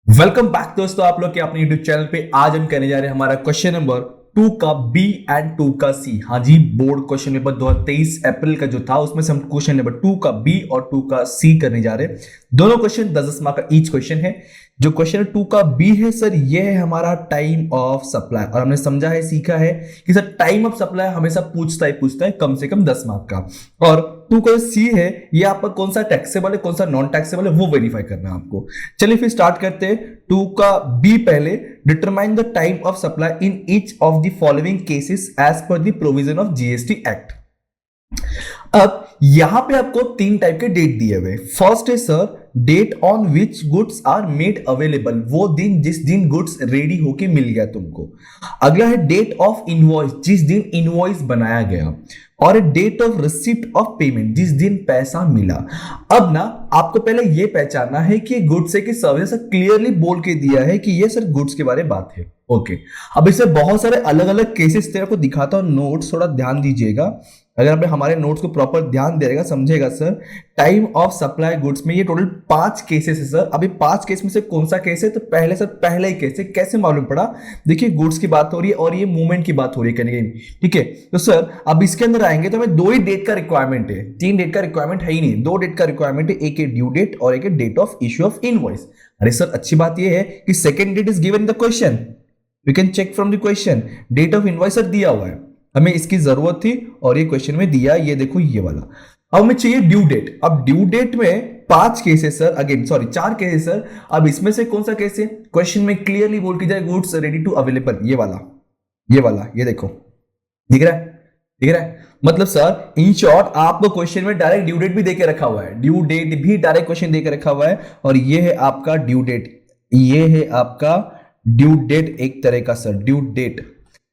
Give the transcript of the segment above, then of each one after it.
Welcome back दोस्तों, आप लोग के अपने यूट्यूब चैनल पे। आज हम करने जा रहे हैं हमारा क्वेश्चन नंबर 2 का बी एंड 2 का सी। हाँ जी, बोर्ड क्वेश्चन पेपर 2023 अप्रैल का जो था उसमें से हम क्वेश्चन नंबर 2 का बी और 2 का सी करने जा रहे हैं। दोनों क्वेश्चन 10-10 मार्क का ईच क्वेश्चन है। जो क्वेश्चन 2 का बी है सर, ये है हमारा टाइम ऑफ सप्लाई, और हमने समझा है, सीखा है कि सर टाइम ऑफ सप्लाई हमेशा पूछता है कम से कम 10 मार्क का। और 2 का सी है, ये आपका कौन सा टैक्सेबल है कौन सा नॉन टैक्सेबल है वो वेरीफाई करना है आपको। चलिए फिर स्टार्ट करते हैं 2 का बी पहले। Determine the time of supply in each of the following cases as per the provision of GST act. अब यहां पे आपको 3 टाइप के डेट दिए हुए। फर्स्ट है sir, date on which goods are made available, वो दिन जिस दिन गुड्स रेडी होके मिल गया तुमको। अगला है डेट ऑफ इनवॉइस, जिस दिन इनवॉइस बनाया गया। और date of receipt of payment, जिस दिन पैसा मिला। अब ना आपको पहले ये पहचानना है कि गुड्स है कि सर्विस, क्लियरली बोल के दिया है कि ये सर गुड्स के बारे में बात है। ओके, अब इससे बहुत सारे अलग अलग केसेस थे, आपको दिखाता हूं नोट्स, थोड़ा ध्यान दीजिएगा। अगर आप हमारे नोट्स को प्रॉपर ध्यान देगा समझेगा sir, time of supply goods में ये टोटल 5 केसेस है सर। अभी 5 केस में से कौन सा केस है? तो पहले सर पहला ही केस है। कैसे मालूम पड़ा? देखिए, गुड्स की बात हो रही है और ये मूवमेंट की बात हो रही है कहीं कहीं, ठीक है। तो सर अब इसके अंदर आएंगे तो हमें 2 ही डेट का रिक्वायरमेंट है, 3 डेट का रिक्वायरमेंट है ही नहीं। 2 डेट का रिक्वायरमेंट है, एक है ड्यू डेट और एक है date of issue of invoice. अरे सर अच्छी बात ये है कि second date is given in the question, we can check from the question. Date of invoice sir दिया हुआ है, हमें इसकी जरूरत थी और ये क्वेश्चन में दिया, ये देखो ये वाला। अब हमें चाहिए ड्यू डेट। अब ड्यू डेट में 5 cases sir, again sorry 4 cases sir. अब इसमें से कौन सा केस है? क्वेश्चन में क्लियरली बोल के जाए गुड्स रेडी टू अवेलेबल, ये वाला, ये वाला, ये देखो दिख रहा है, दिख रहा है। मतलब सर इन शॉर्ट आपको क्वेश्चन में डायरेक्ट ड्यू डेट भी देके रखा हुआ है, ड्यू डेट भी डायरेक्ट क्वेश्चन देके रखा हुआ है। और ये है आपका ड्यू डेट, ये है आपका ड्यू डेट एक तरह का सर, ड्यू डेट।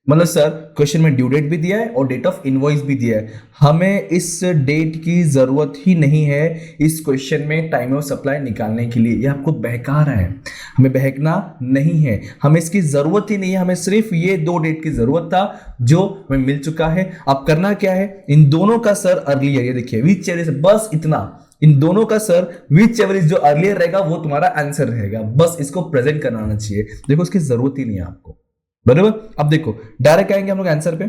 मतलब सर क्वेश्चन में ड्यू डेट भी दिया है और डेट ऑफ इनवॉइस भी दिया है। हमें इस डेट की जरूरत ही नहीं है इस क्वेश्चन में टाइम ऑफ सप्लाई निकालने के लिए, ये आपको बहका रहा है। हमें बहकना नहीं है, हमें इसकी जरूरत ही नहीं है। हमें सिर्फ ये 2 डेट की जरूरत था जो हमें मिल चुका है। अब करना क्या है, इन दोनों का सर अर्लियर, ये देखिए विच एवर इज, बस इतना, इन दोनों का सर विच एवर इज जो अर्लियर रहेगा वो तुम्हारा आंसर रहेगा। बस इसको प्रेजेंट करना आना चाहिए। देखो इसकी जरूरत ही नहीं है आपको, बराबर। अब देखो डायरेक्ट आएंगे हम लोग आंसर पे।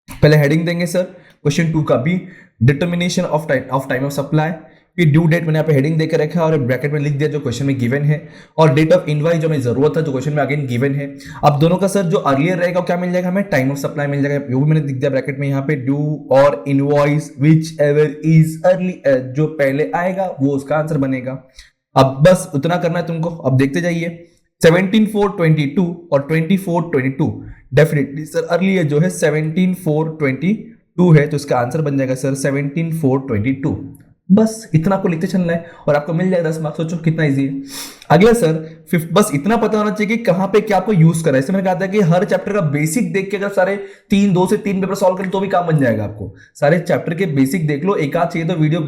पहले हेडिंग देंगे सर क्वेश्चन 2 का B, determination of time of supply. फिर ड्यू डेट मैंने यहाँ पे हेडिंग देकर रखा है और ब्रैकेट में लिख दिया जो क्वेश्चन में गिवन है। और डेट ऑफ इनवाइस जो हमें जरूरत है जो क्वेश्चन में अगेन गिवन है। अब दोनों का सर जो अर्लियर रहेगा क्या मिल जाएगा? हमें टाइम ऑफ सप्लाई मिल जाएगा, वो भी मैंने लिख दिया ब्रैकेट में यहाँ पे। ड्यू और invoice which ever is early, जो पहले आएगा वो उसका आंसर बनेगा। अब बस उतना करना है तुमको। अब देखते जाइए 17/4/22 और 24/22, डेफिनेटली सर अर्ली जो है 17/4/22 है, तो इसका आंसर बन जाएगा सर 17/4/22। बस इतना को लिखते चलना है और आपको मिल जाएगा 10 मार्क्स। सोचो कितना इजी है। अगला सर फिफ्थ, बस इतना पता होना चाहिए कि कहां पे क्या आपको यूज करा है। इसमें मैंने कहा था कि हर चैप्टर का बेसिक देख के अगर सारे 2 से 3 पेपर सॉल्व करें तो भी काम बन जाएगा आपको। सारे चैप्टर के बेसिक देख लो, एक आध चाहिए तो वीडियो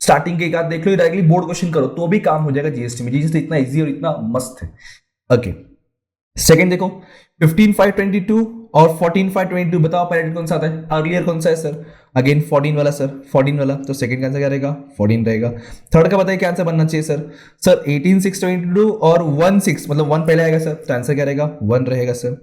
स्टार्टिंग के एक आध देख लो, डायरेक्टली बोर्ड क्वेश्चन करो तो भी काम हो जाएगा जीएसटी में। जीएसटी इतना इजी और इतना मस्त है। ओके, सेकंड देखो 15/5/22 और 14/5/22, बताओ पहले कौन सा आता है? अर्लियर कौन सा है सर? अगेन 14 वाला सर, 14 वाला, तो सेकंड का आंसर क्या रहेगा? 14 रहेगा। थर्ड का बताइए क्या आंसर बनना चाहिए सर? सर 18/6/22 और 1/6, मतलब 1 पहले आएगा सर, तो आंसर क्या रहेगा? 1 रहेगा सर।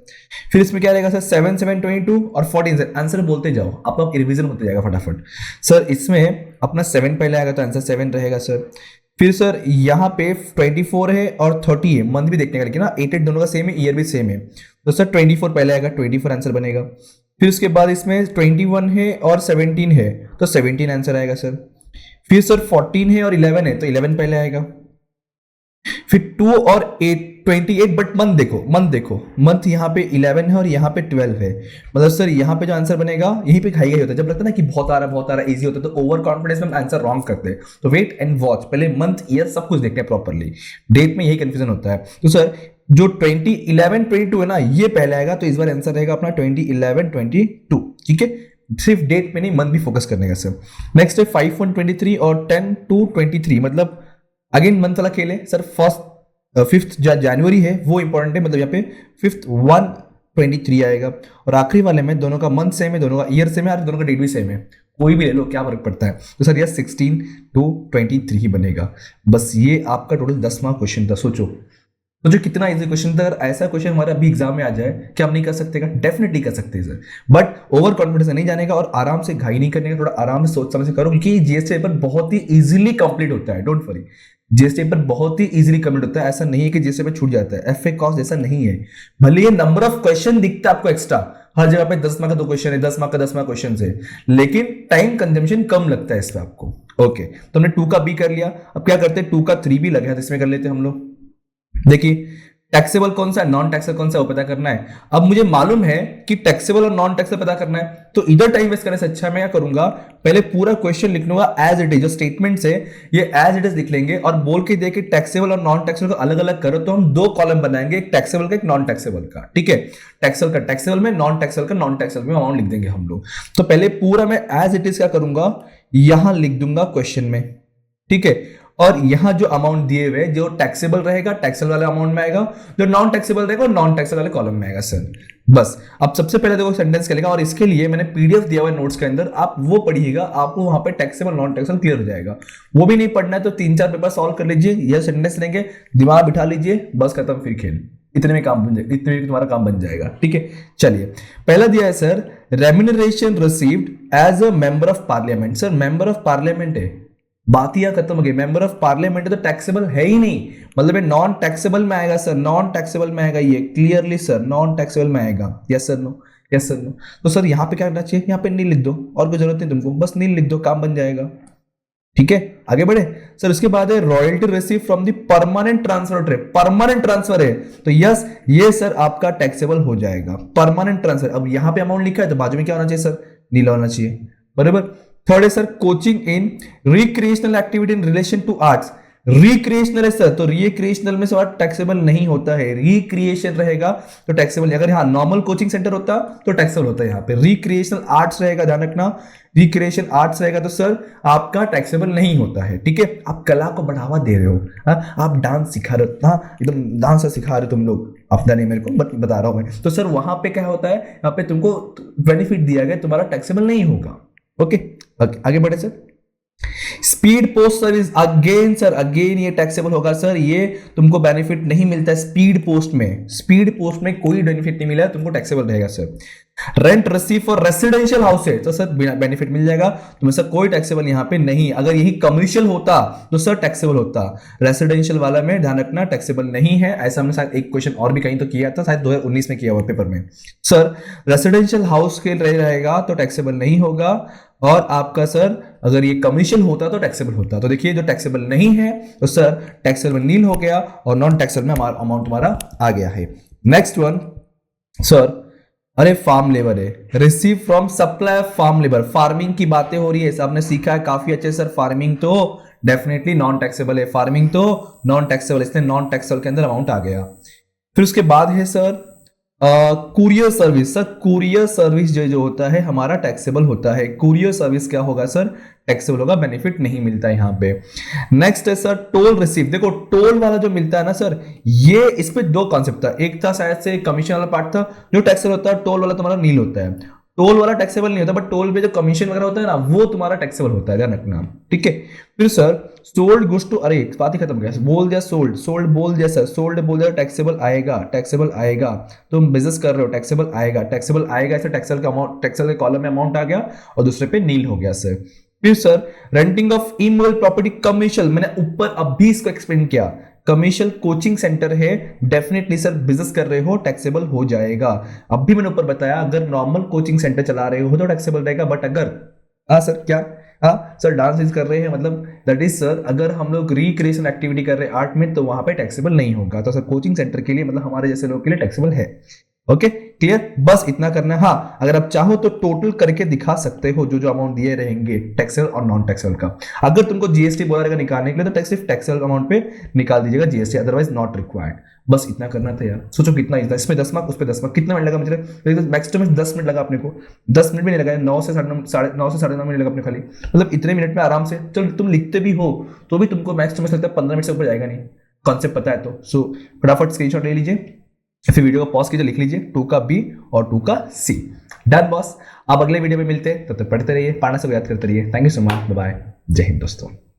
फिर इसमें क्या रहेगा सर? 7/7/22 और 14 सर। आंसर बोलते जाओ, आपका रिविजन होते जाएगा फटाफट। सर इसमें अपना 7 पहले आएगा तो आंसर 7 रहेगा सर। फिर सर यहाँ पे 24 है और 30 है, मंथ भी देखने का, लेकिन ना 8 दोनों का सेम है, ईयर भी सेम है, तो सर 24 पहले आएगा, 24 आंसर बनेगा। फिर उसके बाद इसमें 21 है और 17 है, तो 17 आंसर आएगा सर। फिर सर 14 है और 11 है, तो 11 पहले आएगा। फिर 2 और 8 28, बट मंथ देखो मंथ यहाँ पे 11 है और यहाँ पे 12 है, मतलब सर यहाँ पे जो आंसर बनेगा यहीं पे खाई गई होता है। जब लगता है ना कि बहुत आ रहा इजी होता है तो ओवर कॉन्फिडेंस में हम आंसर रॉन्ग करते हैं। तो वेट एंड वॉच, पहले मंथ ईयर सब कुछ देखते हैं प्रॉपरली, डेट में यही कंफ्यूजन होता है। तो सर जो 2011-22 है ना, ये पहले आएगा, तो इस बार आंसर रहेगा अपना 2011-22, ठीक है। सिर्फ डेट में नहीं, मंथ भी फोकस करने का सर। नेक्स्ट है 5/1/23 और 10/2/23, मतलब अगेन मंथ वाला खेल है सर। 5th जनवरी है वो इंपॉर्टेंट है, मतलब यहाँ पे 5/1/23 आएगा। और आखिरी वाले में दोनों का मंथ सेम है, दोनों का ईयर सेम है और दोनों का डेट भी सेम है, कोई भी ले लो क्या फर्क पड़ता है। तो सर यह 16/2/23 ही बनेगा। बस ये आपका टोटल 10 मार्क क्वेश्चन था। सोचो तो जो कितना इजी क्वेश्चन था, अगर ऐसा क्वेश्चन हमारे अभी एग्जाम में आ जाए, क्या हम नहीं कर सकते? डेफिनेटली कर सकते हैं सर, बट ओवर कॉन्फिडेंस नहीं जाने का और आराम से घाई नहीं करने का, थोड़ा आराम से सोच समझ से करो, क्योंकि जीएसटी पेपर बहुत ही इजीली कंप्लीट होता है। डोंट वरी, जीएसटी पेपर बहुत ही इजीली कंप्लीट होता है, ऐसा नहीं है कि जीएसटी पेपर छूट जाता है। एफए कॉस्ट ऐसा नहीं है, भले ये नंबर ऑफ क्वेश्चन दिखता है आपको एक्स्ट्रा, हर जगह पे 10 मार्क का 2 क्वेश्चन है, 10 मार्क का 10 मार्क क्वेश्चन है, लेकिन टाइम कंजम्पशन कम लगता है इस पे आपको। ओके, तो हमने 2 का बी कर लिया, अब क्या करते हैं 2 का 3 भी लगे हैं, तो इसमें कर लेते हैं हम लोग। देखिए टैक्सेबल कौन सा है, नॉन टैक्सेबल कौन सा है, वो पता करना है। अब मुझे मालूम है कि टैक्सेबल और नॉन टैक्सेबल पता करना है, तो इधर टाइम वेस्ट करने से अच्छा मैं क्या करूंगा, पहले पूरा क्वेश्चन लिख लूंगा एज इट इज, जो स्टेटमेंट है ये एज इट इज लिख लेंगे और बोल के देखिए टैक्सेबल और नॉन टैक्सेबल को अलग अलग करो, तो हम 2 कॉलम बनाएंगे, एक टैक्सेबल का एक नॉन टैक्सेबल का। ठीक है, टैक्सेबल का टैक्सेबल में, नॉन टैक्सेबल का नॉन टैक्सेबल में अमाउंट लिख देंगे हम लोग। तो पहले पूरा मैं एज इट इज क्या करूंगा, यहां लिख दूंगा क्वेश्चन में। ठीक है, और यहां जो अमाउंट दिए हुए, जो टैक्सेबल रहेगा टैक्सेबल वाले अमाउंट में आएगा, जो नॉन टैक्सेबल रहेगा नॉन टैक्सेबल वाले कॉलम में आएगा सर। बस अब सबसे पहले देखो सेंटेंस क्या लिखा, और इसके लिए मैंने पीडीएफ दिया हुआ है नोट्स के अंदर, आप वो पढ़िएगा, आपको वहां पे टैक्सेबल नॉन टैक्सेबल क्लियर हो जाएगा। वो भी नहीं पढ़ना है तो 3-4 पेपर सॉल्व कर लीजिए, यह सेंटेंस लेंगे, दिमाग बिठा लीजिए, बस खत्म, फिर खेल। इतने में काम बन जाएगा, इतने में तुम्हारा काम बन जाएगा। ठीक है, चलिए पहला दिया है sir, remuneration received as a member of parliament. Sir member of parliament है, बात ही खत्म हो गई, मेंबर ऑफ पार्लियामेंट है तो टैक्सेबल है ही नहीं, मतलब ये नॉन टैक्सेबल में आएगा सर, नॉन टैक्सेबल में आएगा ये क्लियरली सर, नॉन टैक्सेबल में आएगा। Yes sir no, yes sir no. तो सर यहां पे क्या करना चाहिए, यहां पे नील लिख दो, और कोई जरूरत नहीं तुमको, बस नील लिख दो, काम बन जाएगा। ठीक है, आगे बढ़े सर। उसके बाद है royalty receive from the permanent transfer trip, permanent transfer है तो यस ये सर आपका टैक्सेबल हो जाएगा, परमानेंट ट्रांसफर। अब यहां पे अमाउंट लिखा है तो बाजू में क्या होना चाहिए सर, नीला होना चाहिए, बराबर। थर्ड है sir coaching in recreational activity in relation to arts, recreational है सर, तो रिक्रिएशनल में सर टैक्सेबल नहीं होता है, रिक्रिएशन रहेगा तो टैक्सेबल। अगर यहाँ नॉर्मल कोचिंग सेंटर होता तो टैक्सेबल होता है, यहाँ पे रिक्रिएशनल आर्ट्स रहेगा, ध्यान रखना, रिक्रिएशन आर्ट्स रहेगा तो सर आपका टैक्सेबल नहीं होता है। ठीक है, आप कला को बढ़ावा दे रहे हो, आप डांस सिखा रहे हो, एकदम डांस सिखा रहे हो तुम लोग, अपना नहीं मेरे को बट बता रहा हूं मैं, तो सर वहां पे क्या होता है, यहाँ पे तुमको बेनिफिट दिया गया, तुम्हारा टैक्सेबल नहीं होगा। ओके, आगे बढ़े sir. Speed post service, again sir again ये टैक्सेबल होगा सर, ये तुमको बेनिफिट नहीं मिलता है स्पीड पोस्ट में, स्पीड पोस्ट में कोई बेनिफिट नहीं मिला, तुमको टैक्सेबल रहेगा sir. Rent receive for residential house है तो सर बेनिफिट मिल जाएगा तुम्हें सर, कोई टैक्सेबल यहां पे नहीं। अगर यही कमर्शियल होता तो सर टैक्सेबल होता, रेसिडेंशियल वाला में ध्यान रखना टैक्सेबल नहीं है। ऐसा हमने शायद एक क्वेश्चन और भी कहीं तो किया था, शायद 2019 में किया हुआ पेपर में। सर रेसिडेंशियल हाउस के रहेगा तो टैक्सेबल नहीं होगा, और आपका सर अगर ये कमर्शियल होता तो टैक्सेबल होता। तो देखिए जो टैक्सेबल नहीं है तो सर टैक्सेबल नील हो गया, और नॉन टैक्सेबल में हमारा अमाउंट तुम्हारा आ गया है। नेक्स्ट वन सर, अरे फार्म लेबर है, receive from supply of farm labour, farming की बातें हो रही है, आपने सीखा है काफी अच्छे सर, फार्मिंग तो डेफिनेटली नॉन टैक्सेबल है, फार्मिंग तो नॉन टैक्सेबल, इसलिए नॉन टैक्सेबल के अंदर अमाउंट आ गया। फिर उसके बाद है sir courier service, sir courier service जो होता है हमारा टैक्सेबल होता है, कुरियर सर्विस क्या होगा सर, टैक्सेबल होगा, बेनिफिट नहीं मिलता है यहाँ पे। नेक्स्ट है सर टोल रिसीव, देखो टोल वाला जो मिलता है ना सर, ये इस पे 2 कॉन्सेप्ट था, एक था शायद से कमीशन वाला पार्ट था जो टैक्सेबल होता है, टोल वाला तुम्हारा नील होता है। टोल वाला टैक्सेबल नहीं होता, बट टोल पे जो कमीशन वगैरह होता है ना वो तुम्हारा टैक्सेबल होता है, ध्यान रखना। ठीक है, फिर सर सोल्ड गुड्स टू, अरे बात ही खत्म गया, बोल दिया सोल्ड, सोल्ड बोल दिया सर, सोल्ड बोल दिया टैक्सेबल आएगा, टैक्सेबल आएगा, तुम बिजनेस कर रहे हो टैक्सेबल आएगा, टैक्सेबल आएगा, ऐसे टैक्सेबल का अमाउंट, टैक्सेबल के कॉलम में अमाउंट आ गया और दूसरे पे नील हो गया सर। फिर sir renting of immoral property commercial, मैंने ऊपर अभी इसको एक्सप्लेन किया, कमर्शियल कोचिंग सेंटर है, डेफिनेटली सर बिजनेस कर रहे हो टैक्सेबल हो जाएगा। अब भी मैंने ऊपर बताया अगर नॉर्मल कोचिंग सेंटर चला रहे हो तो टैक्सेबल रहेगा, बट अगर सर क्या सर डांस कर रहे हैं, मतलब दैट इज सर अगर हम लोग रिक्रिएशन एक्टिविटी कर रहे हैं आर्ट में तो वहां पे टैक्सेबल नहीं होगा। तो सर कोचिंग सेंटर के लिए मतलब हमारे जैसे लोगों के लिए टैक्सेबल है। ओके क्लियर, बस इतना करना है। हाँ अगर आप चाहो तो टोटल करके दिखा सकते हो जो जो अमाउंट दिए रहेंगे टैक्सेबल और नॉन टैक्सेबल का। अगर तुमको जीएसटी बोला रहेगा निकालने के लिए तो सिर्फ टैक्सेबल अमाउंट पे निकाल दीजिएगा जीएसटी, अदरवाइज नॉट रिक्वायर्ड। बस इतना करना था यार, सोचो कितना इतना, इसमें 10 मार्क उस पर 10 मार्क, कितना मिनट लगा मुझे, मैक्सिमम 10 मिनट लगा अपने को, 10 मिनट भी नहीं लगा, 9 से 9:30 मिनट लगा अपने खाली, मतलब इतने मिनट में आराम से। चलो तुम लिखते भी हो तो भी तुमको मैक्सिमम लगता है 15 मिनट से ऊपर जाएगा नहीं, कॉन्सेप्ट पता है तो। सो फटाफट स्क्रीनशॉट ले लीजिए, फिर वीडियो को पॉज कीजिए, लिख लीजिए 2 का बी और 2 का सी। डन बॉस, अब अगले वीडियो में मिलते हैं, तब तक पढ़ते रहिए, पढ़ना सब याद करते रहिए। Thank you so much, bye bye, जय हिंद दोस्तों।